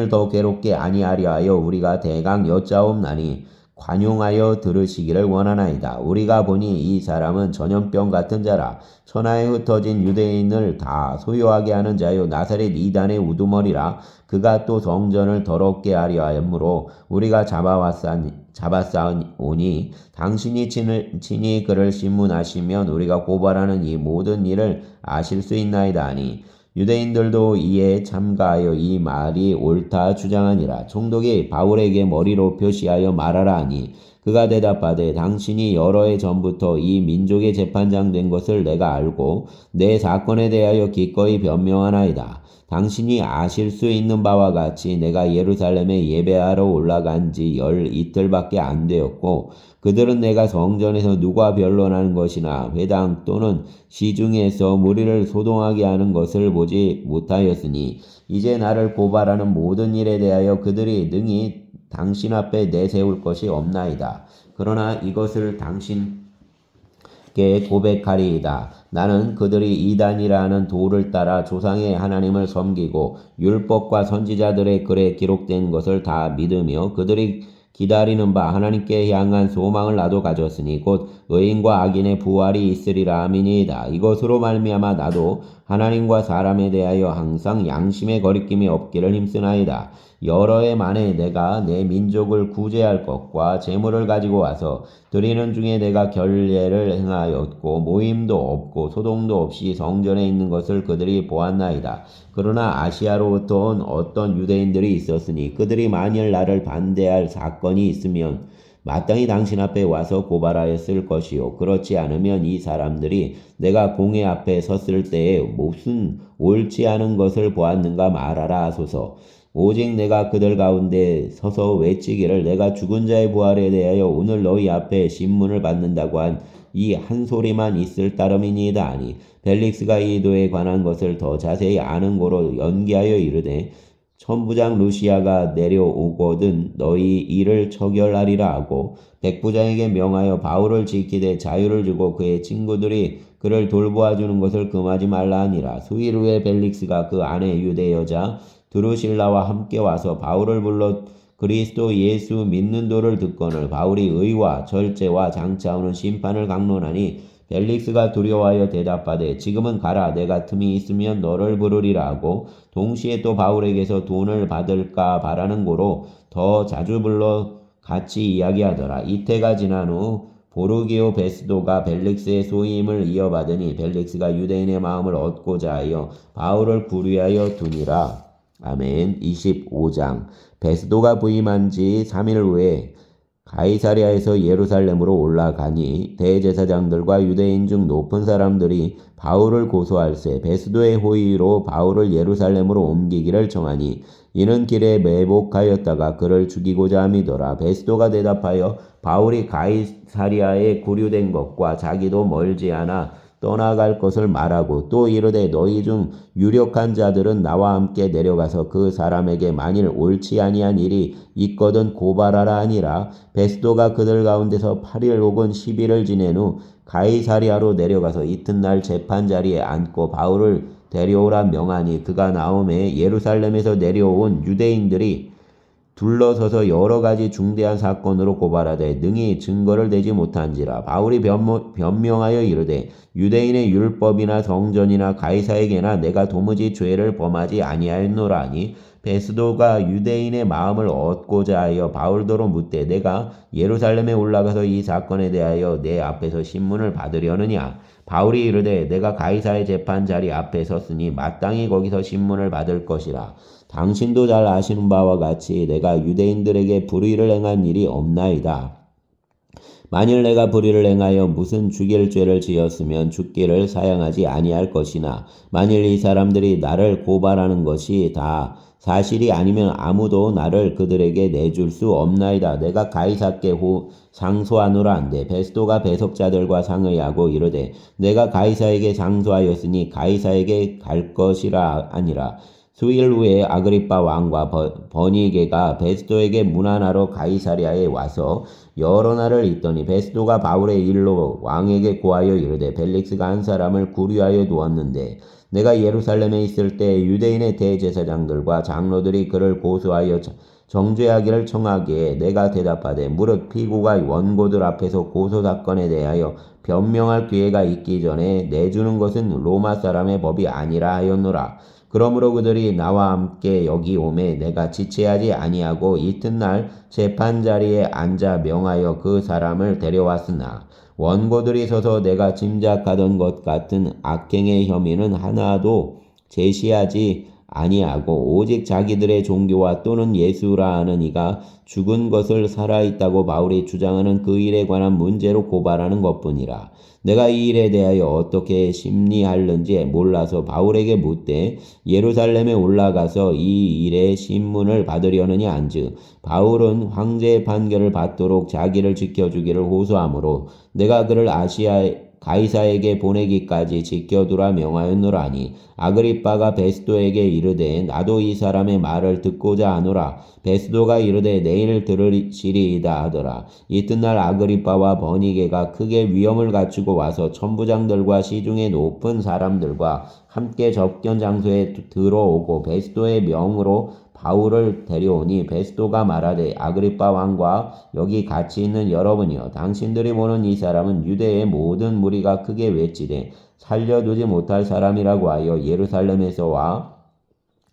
더 괴롭게 아니하려 하여 우리가 대강 여짜옵나니 관용하여 들으시기를 원하나이다. 우리가 보니 이 사람은 전염병 같은 자라. 천하에 흩어진 유대인을 다 소유하게 하는 자요 나사렛 이단의 우두머리라. 그가 또 성전을 더럽게 하려 하므로 우리가 잡아싸오니 당신이 친히 그를 신문하시면 우리가 고발하는 이 모든 일을 아실 수 있나이다 하니 유대인들도 이에 참가하여 이 말이 옳다 주장하니라. 총독이 바울에게 머리로 표시하여 말하라 하니 그가 대답하되 당신이 여러 해 전부터 이 민족의 재판장 된 것을 내가 알고 내 사건에 대하여 기꺼이 변명하나이다. 당신이 아실 수 있는 바와 같이 내가 예루살렘에 예배하러 올라간 지 이틀밖에 안 되었고 그들은 내가 성전에서 누가 변론하는 것이나 회당 또는 시중에서 무리를 소동하게 하는 것을 보지 못하였으니 이제 나를 고발하는 모든 일에 대하여 그들이 능히 당신 앞에 내세울 것이 없나이다. 그러나 이것을 당신께 고백하리이다. 나는 그들이 이단이라 하는 도를 따라 조상의 하나님을 섬기고 율법과 선지자들의 글에 기록된 것을 다 믿으며 그들이 기다리는 바 하나님께 향한 소망을 나도 가졌으니 곧 의인과 악인의 부활이 있으리라 함이니이다. 이것으로 말미암아 나도 하나님과 사람에 대하여 항상 양심의 거리낌이 없기를 힘쓰나이다. 여러 해 만에 내가 내 민족을 구제할 것과 재물을 가지고 와서 드리는 중에 내가 결례를 행하였고 모임도 없고 소동도 없이 성전에 있는 것을 그들이 보았나이다. 그러나 아시아로부터 온 어떤 유대인들이 있었으니 그들이 만일 나를 반대할 사건이 있으면 마땅히 당신 앞에 와서 고발하였을 것이요 그렇지 않으면 이 사람들이 내가 공회 앞에 섰을 때에 무슨 옳지 않은 것을 보았는가 말하라 하소서. 오직 내가 그들 가운데 서서 외치기를 내가 죽은 자의 부활에 대하여 오늘 너희 앞에 신문을 받는다고 한 이 한 소리만 있을 따름이니이다 하니 벨릭스가 이 도에 관한 것을 더 자세히 아는 고로 연기하여 이르되 천부장 루시아가 내려오거든 너희 일을 처결하리라 하고 백부장에게 명하여 바울을 지키되 자유를 주고 그의 친구들이 그를 돌보아주는 것을 금하지 말라 하니라. 수일 후에 벨릭스가 그 아내 유대 여자 드루실라와 함께 와서 바울을 불러 그리스도 예수 믿는 도를 듣거늘 바울이 의와 절제와 장차오는 심판을 강론하니 벨릭스가 두려워하여 대답하되 지금은 가라 내가 틈이 있으면 너를 부르리라 하고 동시에 또 바울에게서 돈을 받을까 바라는 고로 더 자주 불러 같이 이야기하더라. 이태가 지난 후 보르기오 베스도가 벨릭스의 소임을 이어받으니 벨릭스가 유대인의 마음을 얻고자 하여 바울을 구류하여 두니라. 아멘. 25장 베스도가 부임한 지 3일 후에 가이사랴에서 예루살렘으로 올라가니 대제사장들과 유대인 중 높은 사람들이 바울을 고소할세 베스도의 호의로 바울을 예루살렘으로 옮기기를 청하니 이는 길에 매복하였다가 그를 죽이고자 함이더라. 베스도가 대답하여 바울이 가이사랴에 구류된 것과 자기도 멀지 않아 떠나갈 것을 말하고 또 이르되 너희 중 유력한 자들은 나와 함께 내려가서 그 사람에게 만일 옳지 아니한 일이 있거든 고발하라 하니라. 베스도가 그들 가운데서 8일 혹은 10일을 지낸 후 가이사랴로 내려가서 이튿날 재판 자리에 앉고 바울을 데려오라 명하니 그가 나오매 예루살렘에서 내려온 유대인들이 둘러서서 여러 가지 중대한 사건으로 고발하되 능히 증거를 대지 못한지라. 바울이 변명하여 이르되 유대인의 율법이나 성전이나 가이사에게나 내가 도무지 죄를 범하지 아니하였노라 하니 베스도가 유대인의 마음을 얻고자 하여 바울더러 묻되 내가 예루살렘에 올라가서 이 사건에 대하여 내 앞에서 신문을 받으려느냐. 바울이 이르되 내가 가이사의 재판 자리 앞에 섰으니 마땅히 거기서 신문을 받을 것이라. 당신도 잘 아시는 바와 같이 내가 유대인들에게 불의를 행한 일이 없나이다. 만일 내가 불의를 행하여 무슨 죽일 죄를 지었으면 죽기를 사양하지 아니할 것이나 만일 이 사람들이 나를 고발하는 것이 다 사실이 아니면 아무도 나를 그들에게 내줄 수 없나이다. 내가 가이사께 상소하노라 한데 베스도가 배석자들과 상의하고 이르되 내가 가이사에게 상소하였으니 가이사에게 갈 것이라 아니라 수일 후에 아그리빠 왕과 버니게가 베스도에게 문안하러 가이사랴에 와서 여러 날을 있더니 베스도가 바울의 일로 왕에게 고하여 이르되 벨릭스가 한 사람을 구류하여 두었는데 내가 예루살렘에 있을 때 유대인의 대제사장들과 장로들이 그를 고소하여 정죄하기를 청하기에 내가 대답하되 무릇 피고가 원고들 앞에서 고소사건에 대하여 변명할 기회가 있기 전에 내주는 것은 로마 사람의 법이 아니라 하였노라. 그러므로 그들이 나와 함께 여기 오매 내가 지체하지 아니하고 이튿날 재판자리에 앉아 명하여 그 사람을 데려왔으나 원고들이 서서 내가 짐작하던 것 같은 악행의 혐의는 하나도 제시하지 아니하고 오직 자기들의 종교와 또는 예수라 하는 이가 죽은 것을 살아있다고 바울이 주장하는 그 일에 관한 문제로 고발하는 것뿐이라. 내가 이 일에 대하여 어떻게 심리할는지 몰라서 바울에게 묻되 예루살렘에 올라가서 이 일의 신문을 받으려느냐 한즉 바울은 황제의 판결을 받도록 자기를 지켜주기를 호소하므로 내가 그를 가이사에게 보내기까지 지켜두라 명하였노라니 아그리빠가 베스도에게 이르되 나도 이 사람의 말을 듣고자 하노라. 베스도가 이르되 내일 들으시리이다 하더라. 이튿날 아그리빠와 버니게가 크게 위험을 갖추고 와서 천부장들과 시중의 높은 사람들과 함께 접견 장소에 들어오고 베스도의 명으로 바울을 데려오니 베스도가 말하되 아그리빠 왕과 여기 같이 있는 여러분이여 당신들이 보는 이 사람은 유대의 모든 무리가 크게 외치되 살려두지 못할 사람이라고 하여 예루살렘에서 와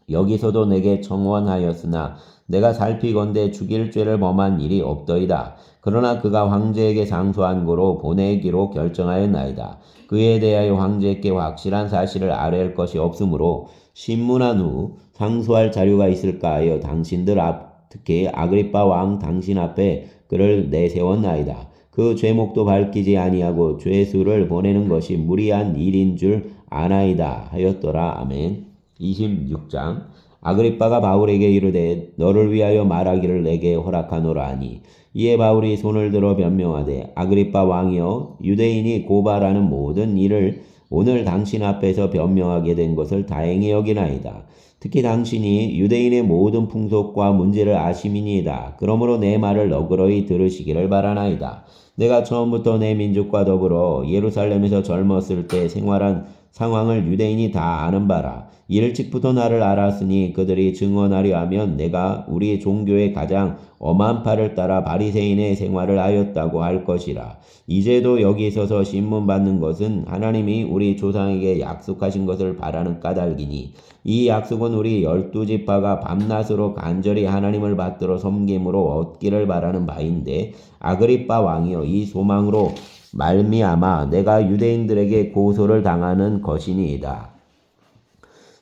여기서도 내게 청원하였으나 내가 살피건대 죽일 죄를 범한 일이 없더이다. 그러나 그가 황제에게 상소한 고로 보내기로 결정하였나이다. 그에 대하여 황제께 확실한 사실을 아뢰할 것이 없으므로 신문한 후 상소할 자료가 있을까 하여 당신들 앞 특히 아그리빠 왕 당신 앞에 그를 내세웠나이다. 그 죄목도 밝히지 아니하고 죄수를 보내는 것이 무리한 일인 줄 아나이다 하였더라. 아멘. 26장 아그리빠가 바울에게 이르되 너를 위하여 말하기를 내게 허락하노라 하니 이에 바울이 손을 들어 변명하되 아그리빠 왕이여 유대인이 고발하는 모든 일을 오늘 당신 앞에서 변명하게 된 것을 다행히 여기나이다. 특히 당신이 유대인의 모든 풍속과 문제를 아심이니이다. 그러므로 내 말을 너그러이 들으시기를 바라나이다. 내가 처음부터 내 민족과 더불어 예루살렘에서 젊었을 때 생활한 상황을 유대인이 다 아는 바라. 일찍부터 나를 알았으니 그들이 증언하려 하면 내가 우리 종교의 가장 엄한 팔을 따라 바리새인의 생활을 하였다고 할 것이라. 이제도 여기 서서 신문 받는 것은 하나님이 우리 조상에게 약속하신 것을 바라는 까닭이니 이 약속은 우리 12지파가 밤낮으로 간절히 하나님을 받들어 섬김으로 얻기를 바라는 바인데 아그리빠 왕이여 이 소망으로 말미암아 내가 유대인들에게 고소를 당하는 것이니이다.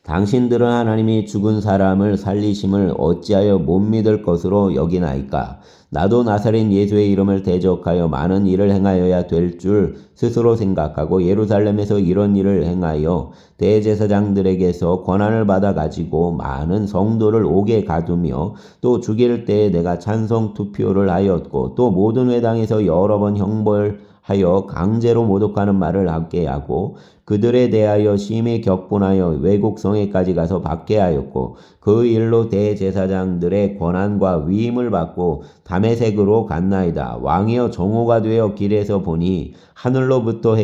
당신들은 하나님이 죽은 사람을 살리심을 어찌하여 못 믿을 것으로 여기나이까? 나도 나사렛 예수의 이름을 대적하여 많은 일을 행하여야 될 줄 스스로 생각하고 예루살렘에서 이런 일을 행하여 대제사장들에게서 권한을 받아 가지고 많은 성도를 옥에 가두며 또 죽일 때에 내가 찬성 투표를 하였고 또 모든 회당에서 여러 번 형벌하여 강제로 모독하는 말을 하게 하고 그들에 대하여 심히 격분하여 외국 성에까지 가서 받게 하였고 그 일로 대제사장들의 권한과 위임을 받고 다메섹으로 갔나이다. 왕이여 정오가 되어 길에서 보니 하늘로부터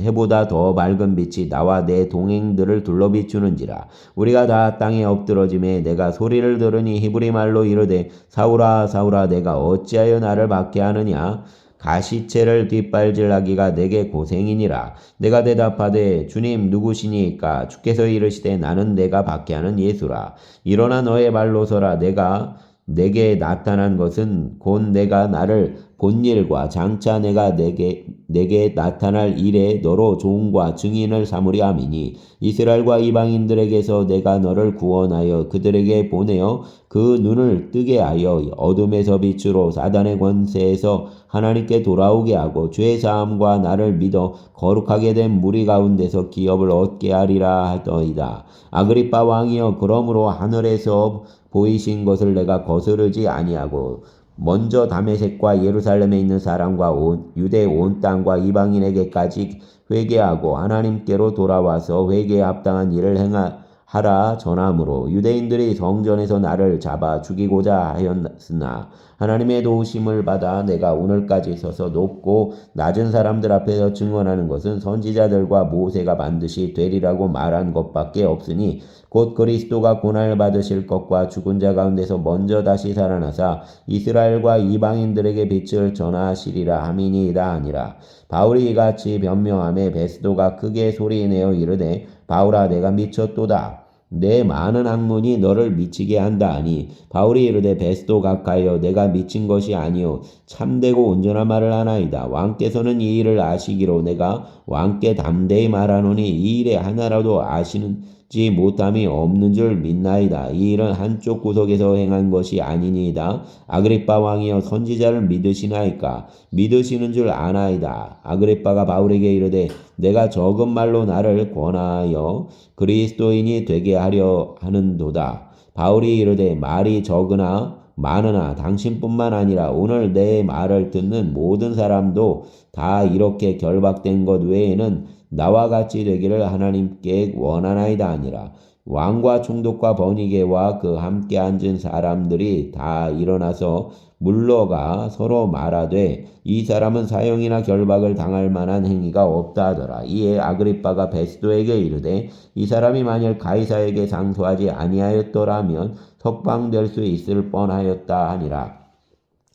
해보다 더 밝은 빛이 나와 내 동행들을 둘러 비추는지라. 우리가 다 땅에 엎드러짐에 내가 소리를 들으니 히브리 말로 이르되 사울아 사울아 내가 어찌하여 나를 박해 하느냐. 가시체를 뒷발질하기가 내게 고생이니라. 내가 대답하되 주님 누구시니까? 주께서 이르시되 나는 내가 박해하는 예수라. 일어나 너의 발로 서라. 내게 나타난 것은 곧 내가 나를 본 일과 장차 내가 내게 나타날 일에 너로 종과 증인을 삼으려 함이니 이스라엘과 이방인들에게서 내가 너를 구원하여 그들에게 보내어 그 눈을 뜨게 하여 어둠에서 빛으로 사단의 권세에서 하나님께 돌아오게 하고 죄사함과 나를 믿어 거룩하게 된 무리 가운데서 기업을 얻게 하리라 하더이다. 아그리빠 왕이여 그러므로 하늘에서 보이신 것을 내가 거스르지 아니하고 먼저 다메섹과 예루살렘에 있는 사람과 유대 온 땅과 이방인에게까지 회개하고 하나님께로 돌아와서 회개에 합당한 일을 하라 전함으로 유대인들이 성전에서 나를 잡아 죽이고자 하였으나 하나님의 도우심을 받아 내가 오늘까지 서서 높고 낮은 사람들 앞에서 증언하는 것은 선지자들과 모세가 반드시 되리라고 말한 것밖에 없으니 곧 그리스도가 고난을 받으실 것과 죽은 자 가운데서 먼저 다시 살아나사 이스라엘과 이방인들에게 빛을 전하시리라 함이니이다 하니라. 바울이 이같이 변명하며 베스도가 크게 소리내어 이르되 바울아 내가 미쳤도다. 내 많은 학문이 너를 미치게 한다 하니 바울이 이르되 베스도 각하여 내가 미친 것이 아니요 참되고 온전한 말을 하나이다. 왕께서는 이 일을 아시기로 내가 왕께 담대히 말하노니 이 일에 하나라도 아시는지 못함이 없는 줄 믿나이다. 이 일은 한쪽 구석에서 행한 것이 아니니이다. 아그리빠 왕이여 선지자를 믿으시나이까? 믿으시는 줄 아나이다. 아그리빠가 바울에게 이르되 내가 적은 말로 나를 권하여 그리스도인이 되게 하려 하는도다. 바울이 이르되 말이 적으나 많으나 당신뿐만 아니라 오늘 내 말을 듣는 모든 사람도 다 이렇게 결박된 것 외에는 나와 같이 되기를 하나님께 원하나이다 하니라. 왕과 총독과 버니게와 그 함께 앉은 사람들이 다 일어나서 물러가 서로 말하되 이 사람은 사형이나 결박을 당할 만한 행위가 없다 하더라. 이에 아그리빠가 베스도에게 이르되 이 사람이 만일 가이사에게 상소하지 아니하였더라면 석방될 수 있을 뻔하였다 하니라.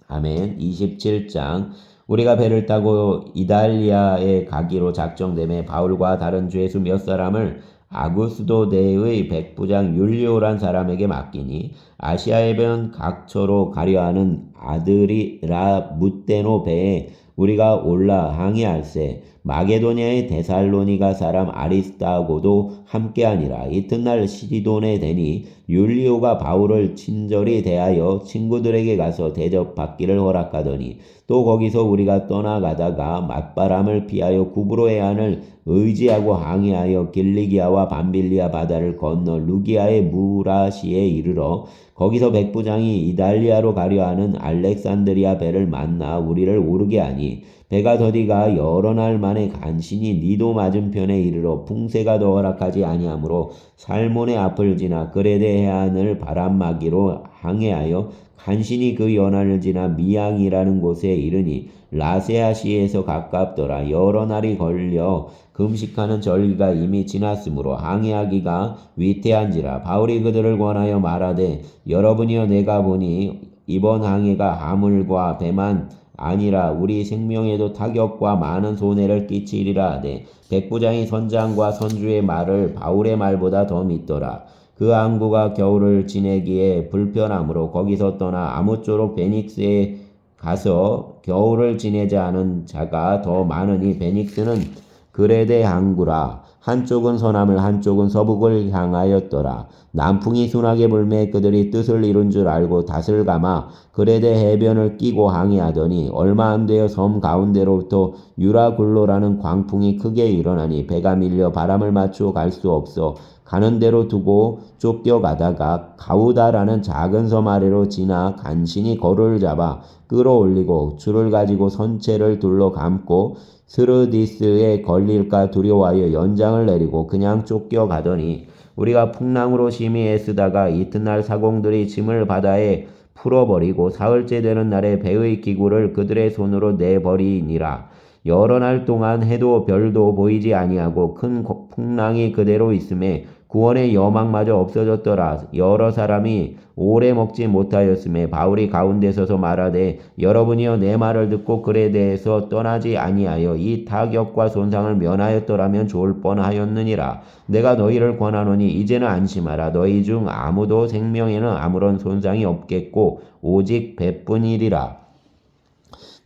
아멘. 27장. 우리가 배를 타고 이달리아에 가기로 작정되매 바울과 다른 죄수 몇 사람을 아구스도대의 백부장 율리오란 사람에게 맡기니 아시아의 변 각처로 가려하는 아드리라 무테노 배에 우리가 올라 항해할세. 마게도냐의 데살로니가 사람 아리스타고도 함께하니라. 이튿날 시디돈에 대니 율리오가 바울을 친절히 대하여 친구들에게 가서 대접받기를 허락하더니 또 거기서 우리가 떠나가다가 맞바람을 피하여 구브로의 안을 의지하고 항해하여 길리기아와 밤빌리아 바다를 건너 루기아의 무라시에 이르러 거기서 백부장이 이달리아로 가려하는 알렉산드리아 배를 만나 우리를 오르게 하니 배가 더디가 여러 날 만에 간신히 니도 맞은편에 이르러 풍세가 더 허락하지 아니하므로 살몬의 앞을 지나 그레데 해안을 바람막이로 항해하여 간신히 그 연안을 지나 미양이라는 곳에 이르니 라세아시에서 가깝더라. 여러 날이 걸려 금식하는 절기가 이미 지났으므로 항해하기가 위태한지라. 바울이 그들을 권하여 말하되 여러분이여 내가 보니 이번 항해가 하물과 배만 아니라 우리 생명에도 타격과 많은 손해를 끼치리라 하되 백부장이 선장과 선주의 말을 바울의 말보다 더 믿더라. 그 항구가 겨울을 지내기에 불편하므로 거기서 떠나 아무쪼록 베닉스에 가서 겨울을 지내자 하는 자가 더 많으니 베닉스는 그레데 항구라. 한쪽은 서남을 한쪽은 서북을 향하였더라. 남풍이 순하게 불매 그들이 뜻을 이룬 줄 알고 닷을 감아 그레데 해변을 끼고 항해하더니 얼마 안 되어 섬 가운데로부터 유라굴로라는 광풍이 크게 일어나니 배가 밀려 바람을 맞추어 갈 수 없어 가는 대로 두고 쫓겨가다가 가우다라는 작은 섬 아래로 지나 간신히 거루를 잡아 끌어올리고 줄을 가지고 선체를 둘러 감고 스르디스에 걸릴까 두려워하여 연장을 내리고 그냥 쫓겨가더니 우리가 풍랑으로 심히 애쓰다가 이튿날 사공들이 짐을 바다에 풀어버리고 사흘째 되는 날에 배의 기구를 그들의 손으로 내버리니라. 여러 날 동안 해도 별도 보이지 아니하고 큰 풍랑이 그대로 있음에 구원의 여망마저 없어졌더라. 여러 사람이 오래 먹지 못하였음에 바울이 가운데 서서 말하되 여러분이여 내 말을 듣고 그에 대해서 떠나지 아니하여 이 타격과 손상을 면하였더라면 좋을 뻔하였느니라. 내가 너희를 권하노니 이제는 안심하라. 너희 중 아무도 생명에는 아무런 손상이 없겠고 오직 배뿐이리라.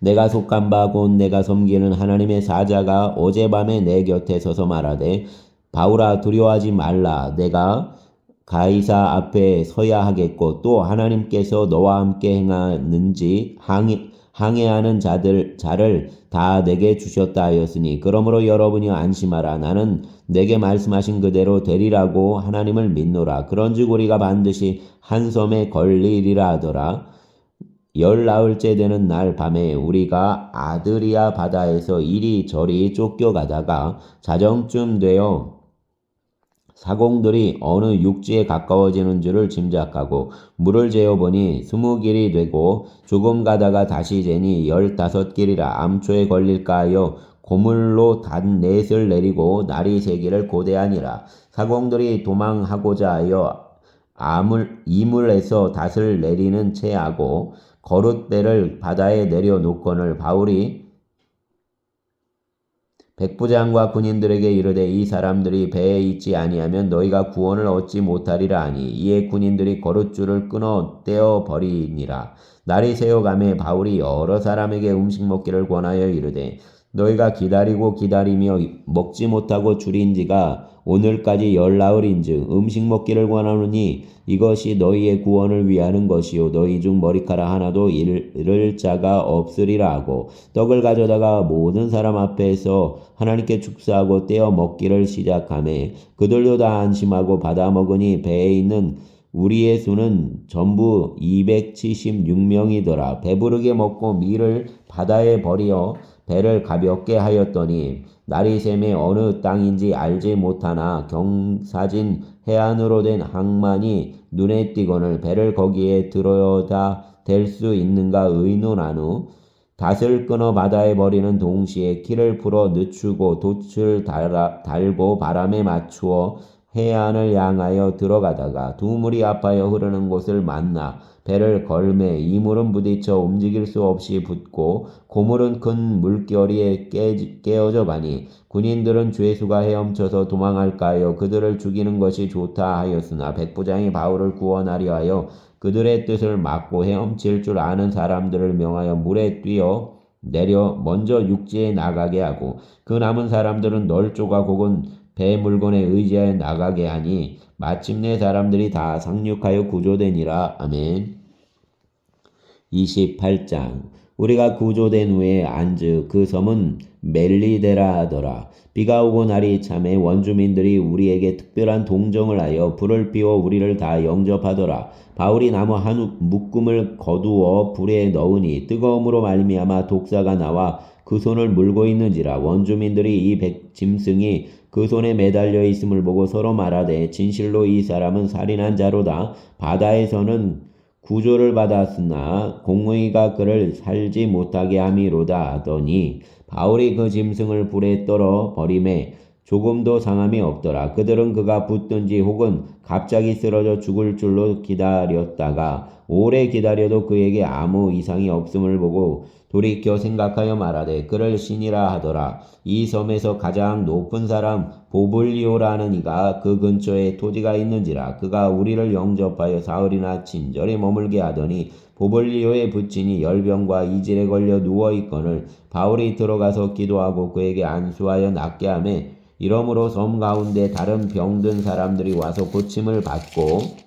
내가 속한 바 곧 내가 섬기는 하나님의 사자가 어젯밤에 내 곁에 서서 말하되 바울아 두려워하지 말라. 내가 가이사 앞에 서야 하겠고 또 하나님께서 너와 함께 행하는지 항해하는 자를 다 내게 주셨다 하였으니 그러므로 여러분이 안심하라. 나는 내게 말씀하신 그대로 되리라고 하나님을 믿노라. 그런즉 우리가 반드시 한 섬에 걸리리라 하더라. 19일째 되는 날 밤에 우리가 아드리아 바다에서 이리저리 쫓겨가다가 자정쯤 되어 사공들이 어느 육지에 가까워지는 줄을 짐작하고 물을 재어보니 20길이 되고 조금 가다가 다시 재니 15길이라 암초에 걸릴까 하여 고물로 단 넷을 내리고 날이 새기를 고대하니라. 사공들이 도망하고자 하여 이물에서 닷을 내리는 채하고 거룻대를 바다에 내려놓거늘 바울이 백부장과 군인들에게 이르되 이 사람들이 배에 있지 아니하면 너희가 구원을 얻지 못하리라 하니 이에 군인들이 거룻줄을 끊어 떼어 버리니라. 날이 새어가매 바울이 여러 사람에게 음식 먹기를 권하여 이르되 너희가 기다리고 기다리며 먹지 못하고 줄인 지가 오늘까지 10나흘인즉 음식 먹기를 권하노니 이것이 너희의 구원을 위하는 것이요 너희 중 머리카락 하나도 잃을 자가 없으리라 하고 떡을 가져다가 모든 사람 앞에서 하나님께 축사하고 떼어 먹기를 시작하매 그들도 다 안심하고 받아 먹으니 배에 있는 우리의 수는 전부 276명이더라. 배부르게 먹고 밀을 바다에 버리어 배를 가볍게 하였더니 날이 새매 어느 땅인지 알지 못하나 경사진 해안으로 된 항만이 눈에 띄거늘 배를 거기에 들여다 댈 수 있는가 의논한 후 닷을 끊어 바다에 버리는 동시에 키를 풀어 늦추고 돛을 달고 바람에 맞추어 해안을 향하여 들어가다가 두 물이 아파여 흐르는 곳을 만나 배를 걸매 이물은 부딪혀 움직일 수 없이 붙고 고물은 큰 물결이에 깨어져 가니 군인들은 죄수가 헤엄쳐서 도망할까 하여 그들을 죽이는 것이 좋다 하였으나 백부장이 바울을 구원하려 하여 그들의 뜻을 막고 헤엄칠 줄 아는 사람들을 명하여 물에 뛰어 내려 먼저 육지에 나가게 하고 그 남은 사람들은 널조각 혹은 배 물건에 의지하여 나가게 하니 마침내 사람들이 다 상륙하여 구조되니라. 아멘. 28장 우리가 구조된 후에 안즉 그 섬은 멜리데라 하더라. 비가 오고 날이 참에 원주민들이 우리에게 특별한 동정을 하여 불을 피워 우리를 다 영접하더라. 바울이 나무 한 묶음을 거두어 불에 넣으니 뜨거움으로 말미암아 독사가 나와 그 손을 물고 있는지라. 원주민들이 이 짐승이 그 손에 매달려 있음을 보고 서로 말하되 진실로 이 사람은 살인한 자로다. 바다에서는 구조를 받았으나 공의가 그를 살지 못하게 함이로다 하더니 바울이 그 짐승을 불에 떨어 버림에 조금도 상함이 없더라. 그들은 그가 붙든지 혹은 갑자기 쓰러져 죽을 줄로 기다렸다가 오래 기다려도 그에게 아무 이상이 없음을 보고 돌이켜 생각하여 말하되 그를 신이라 하더라. 이 섬에서 가장 높은 사람 보블리오라는 이가 그 근처에 토지가 있는지라. 그가 우리를 영접하여 사흘이나 친절히 머물게 하더니 보블리오의 부친이 열병과 이질에 걸려 누워있거늘 바울이 들어가서 기도하고 그에게 안수하여 낫게 하매 이러므로 섬 가운데 다른 병든 사람들이 와서 고침을 받고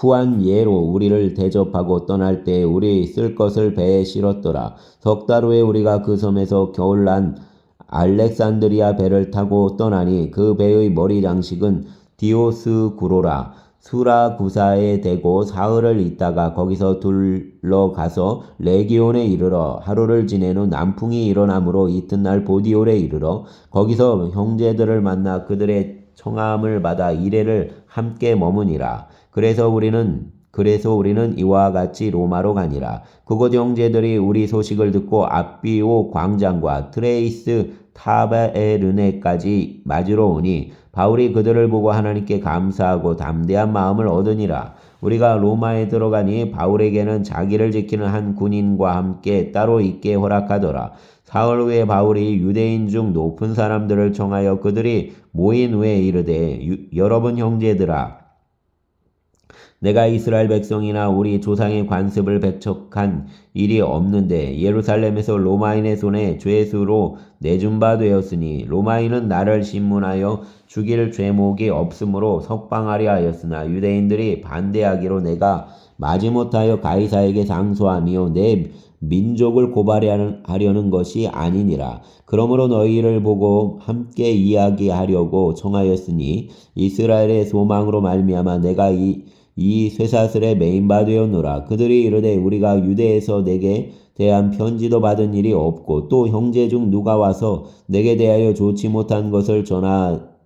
후한 예로 우리를 대접하고 떠날 때에 우리 쓸 것을 배에 실었더라. 석 달 후에 우리가 그 섬에서 겨울난 알렉산드리아 배를 타고 떠나니 그 배의 머리 장식은 디오스구로라. 수라구사에 대고 사흘을 있다가 거기서 둘러가서 레기온에 이르러 하루를 지낸 후 남풍이 일어나므로 이튿날 보디올에 이르러 거기서 형제들을 만나 그들의 청함을 받아 이래를 함께 머무니라. 그래서 우리는 이와 같이 로마로 가니라. 그곳 형제들이 우리 소식을 듣고 앞비오 광장과 트레이스 타베르네까지 맞으러 오니 바울이 그들을 보고 하나님께 감사하고 담대한 마음을 얻으니라. 우리가 로마에 들어가니 바울에게는 자기를 지키는 한 군인과 함께 따로 있게 허락하더라. 사흘 후에 바울이 유대인 중 높은 사람들을 청하여 그들이 모인 후에 이르되 여러분 형제들아 내가 이스라엘 백성이나 우리 조상의 관습을 배척한 일이 없는데 예루살렘에서 로마인의 손에 죄수로 내준 바 되었으니 로마인은 나를 신문하여 죽일 죄목이 없으므로 석방하려 하였으나 유대인들이 반대하기로 내가 마지못하여 가이사에게 상소하며 내 민족을 고발하려는 것이 아니니라. 그러므로 너희를 보고 함께 이야기하려고 청하였으니 이스라엘의 소망으로 말미암아 내가 이 쇠사슬에 매인 바 되었노라. 그들이 이르되 우리가 유대에서 내게 대한 편지도 받은 일이 없고 또 형제 중 누가 와서 내게 대하여 좋지 못한 것을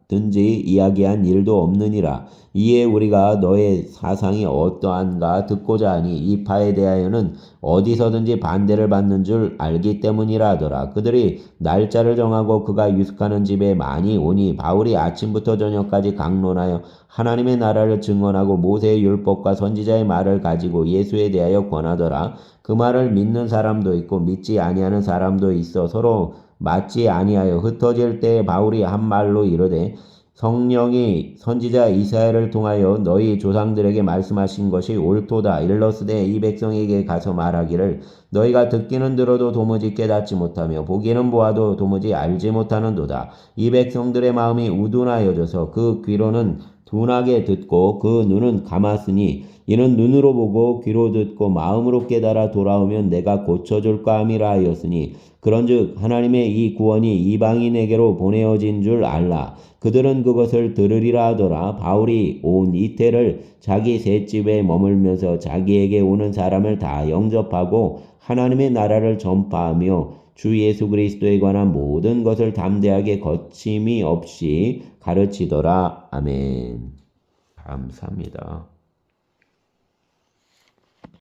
든지 이야기한 일도 없느니라. 이에 우리가 너의 사상이 어떠한가 듣고자 하니 이 파에 대하여는 어디서든지 반대를 받는 줄 알기 때문이라 하더라. 그들이 날짜를 정하고 그가 유숙하는 집에 많이 오니 바울이 아침부터 저녁까지 강론하여 하나님의 나라를 증언하고 모세의 율법과 선지자의 말을 가지고 예수에 대하여 권하더라. 그 말을 믿는 사람도 있고 믿지 아니하는 사람도 있어 서로 맞지 아니하여 흩어질 때에 바울이 한 말로 이르되 성령이 선지자 이사야를 통하여 너희 조상들에게 말씀하신 것이 옳도다. 일러스되 이 백성에게 가서 말하기를 너희가 듣기는 들어도 도무지 깨닫지 못하며 보기는 보아도 도무지 알지 못하는도다. 이 백성들의 마음이 우둔하여져서 그 귀로는 둔하게 듣고 그 눈은 감았으니 이는 눈으로 보고 귀로 듣고 마음으로 깨달아 돌아오면 내가 고쳐줄까 함이라 하였으니 그런즉 하나님의 이 구원이 이방인에게로 보내어진 줄 알라. 그들은 그것을 들으리라 하더라. 바울이 온 이태를 자기 셋집에 머물면서 자기에게 오는 사람을 다 영접하고 하나님의 나라를 전파하며 주 예수 그리스도에 관한 모든 것을 담대하게 거침이 없이 가르치더라. 아멘. 감사합니다.